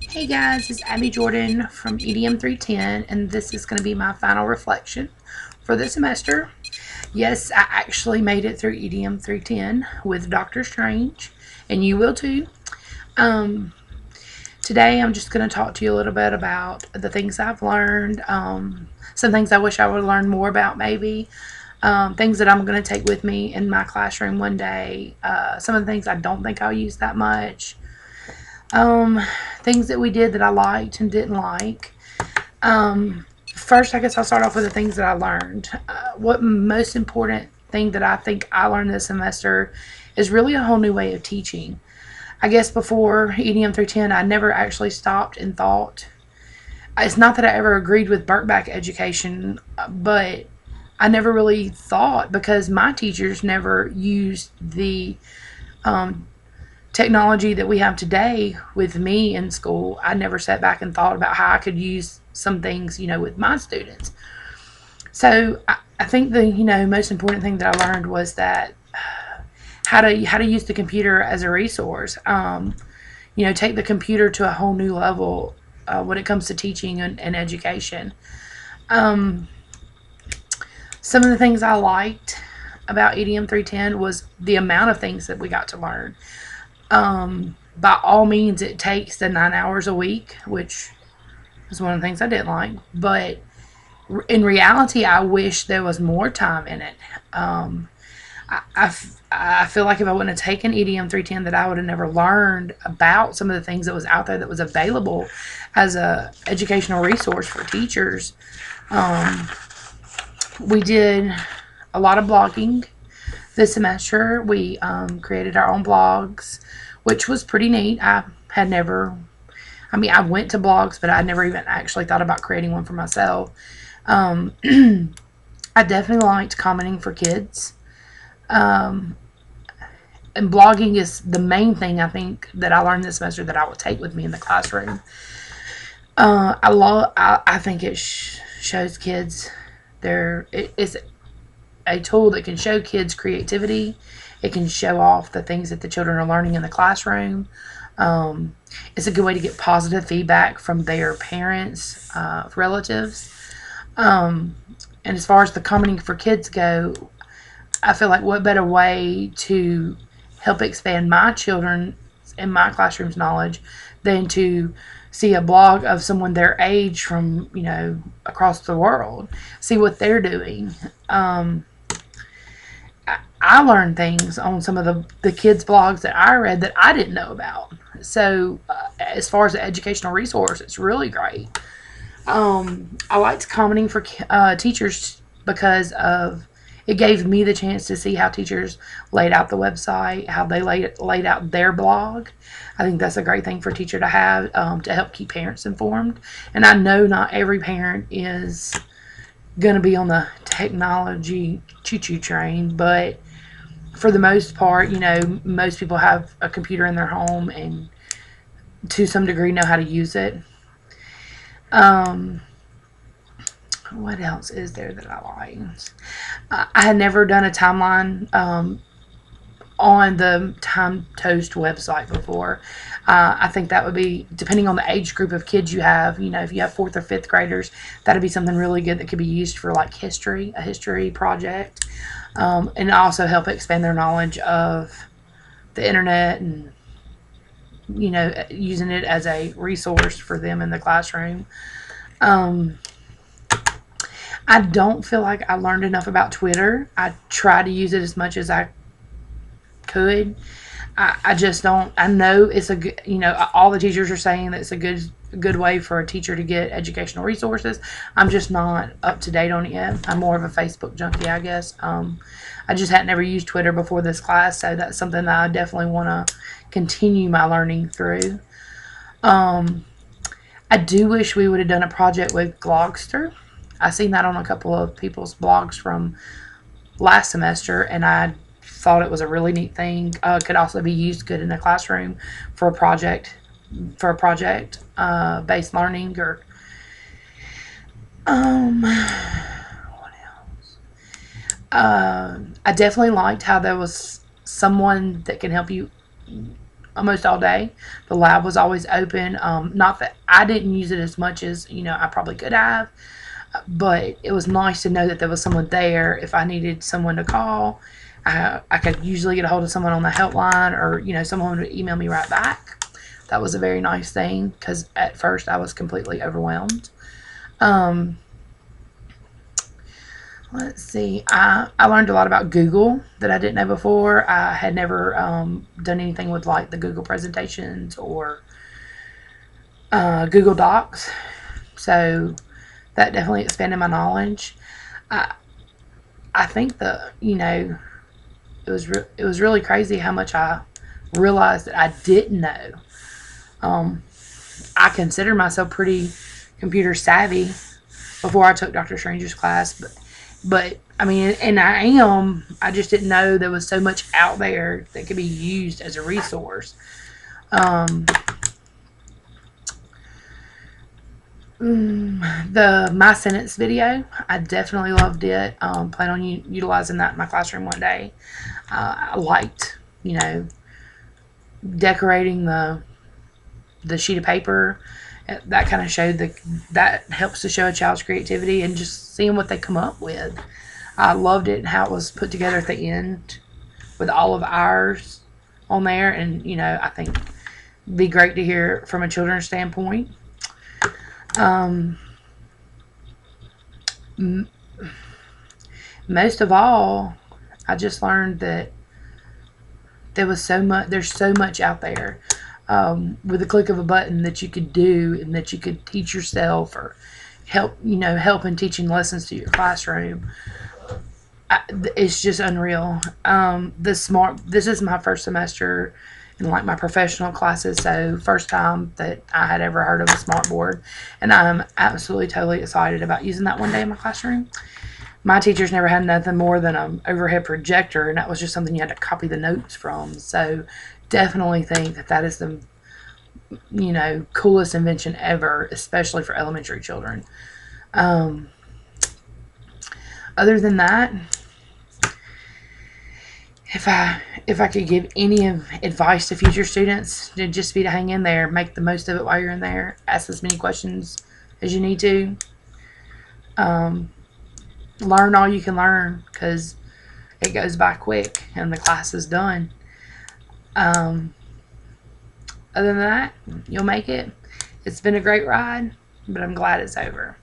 Hey guys, it's Abby Jordan from EDM 310, and this is going to be my final reflection for the semester. Yes, I actually made it through EDM 310 with Doctor Strange, and you will too. Um, Today, I'm just going to talk to you a little bit about the things I've learned, some things I wish I would learn more about, maybe. Things that I'm going to take with me in my classroom one day. Some of the things I don't think I'll use that much. Um, Things that we did that I liked and didn't like. First, I guess I'll start off with the things that I learned. What most important thing that I think I learned this semester is really a whole new way of teaching. I guess before EDM 310, I never actually stopped and thought. It's not that I ever agreed with Birkback education, but I never really thought because my teachers never used the um, technology that we have today with me in school. I never sat back and thought about how I could use some things, with my students. So I think the most important thing that I learned was that how to use the computer as a resource. Take the computer to a whole new level when it comes to teaching and education. Um, some of the things I liked about EDM 310 was the amount of things that we got to learn. By all means, it takes the 9 hours a week, which is one of the things I didn't like. But in reality, I wish there was more time in it. I feel like if I wouldn't have taken EDM 310, that I would have never learned about some of the things that was out there that was available as a educational resource for teachers. We did a lot of blogging this semester. We created our own blogs, which was pretty neat. I went to blogs, but I never even actually thought about creating one for myself. Um, I definitely liked commenting for kids. Um, and blogging is the main thing I think that I learned this semester that I will take with me in the classroom. I think it shows kids it is a tool that can show kids creativity. It can show off the things that the children are learning in the classroom. Um, it's a good way to get positive feedback from their parents, relatives. Um, and as far as the commenting for kids go, I feel like what better way to help expand my children in my classroom's knowledge than to see a blog of someone their age from across the world, see what they're doing. I learned things on some of the kids' blogs that I read that I didn't know about. So, as far as the educational resource, it's really great. I liked commenting for teachers because of it gave me the chance to see how teachers laid out the website, how they laid out their blog. I think that's a great thing for a teacher to have to help keep parents informed. And I know not every parent is going to be on the technology choo-choo train, but for the most part, most people have a computer in their home and to some degree know how to use it. Um, what else is there that I liked? I had never done a timeline on the Time Toast website before. I think that would be, depending on the age group of kids you have, if you have fourth or fifth graders, that'd be something really good that could be used for like a history project, and also help expand their knowledge of the internet and, using it as a resource for them in the classroom. Um, I don't feel like I learned enough about Twitter. I try to use it as much as I could. I just don't. I know it's a good. All the teachers are saying that it's a good way for a teacher to get educational resources. I'm just not up to date on it yet. I'm more of a Facebook junkie, I guess. I just had never used Twitter before this class, so that's something that I definitely want to continue my learning through. Um, I do wish we would have done a project with Glogster. I seen that on a couple of people's blogs from last semester, and I thought it was a really neat thing. Could also be used good in the classroom for a project based learning or what else? I definitely liked how there was someone that can help you almost all day. The lab was always open. Not that I didn't use it as much as, I probably could have, but it was nice to know that there was someone there if I needed someone to call. I could usually get a hold of someone on the helpline, or someone would email me right back. That was a very nice thing, because at first I was completely overwhelmed. Let's see. I learned a lot about Google that I didn't know before. I had never done anything with like the Google presentations or Google Docs, so that definitely expanded my knowledge. I think it was really crazy how much I realized that I didn't know. I consider myself pretty computer savvy before I took Dr. Stranger's class, but I mean, and I am. I just didn't know there was so much out there that could be used as a resource. The My Sentence video, I definitely loved it. Plan on utilizing that in my classroom one day. I liked, decorating the sheet of paper. That kind of showed that helps to show a child's creativity and just seeing what they come up with. I loved it and how it was put together at the end with all of ours on there, and I think it'd be great to hear from a children's standpoint. Most of all, I just learned that there's so much out there, with a click of a button that you could do and that you could teach yourself, or help in teaching lessons to your classroom. It's just unreal. This is my first semester in like my professional classes, so first time that I had ever heard of a smart board, and I'm absolutely totally excited about using that one day in my classroom. My teachers never had nothing more than an overhead projector, and that was just something you had to copy the notes from. So definitely think that is the coolest invention ever, especially for elementary children. Other than that, if I could give any advice to future students, it'd just be to hang in there, make the most of it while you're in there, ask as many questions as you need to. Learn all you can learn, because it goes by quick and the class is done. Other than that, you'll make it. It's been a great ride, but I'm glad it's over.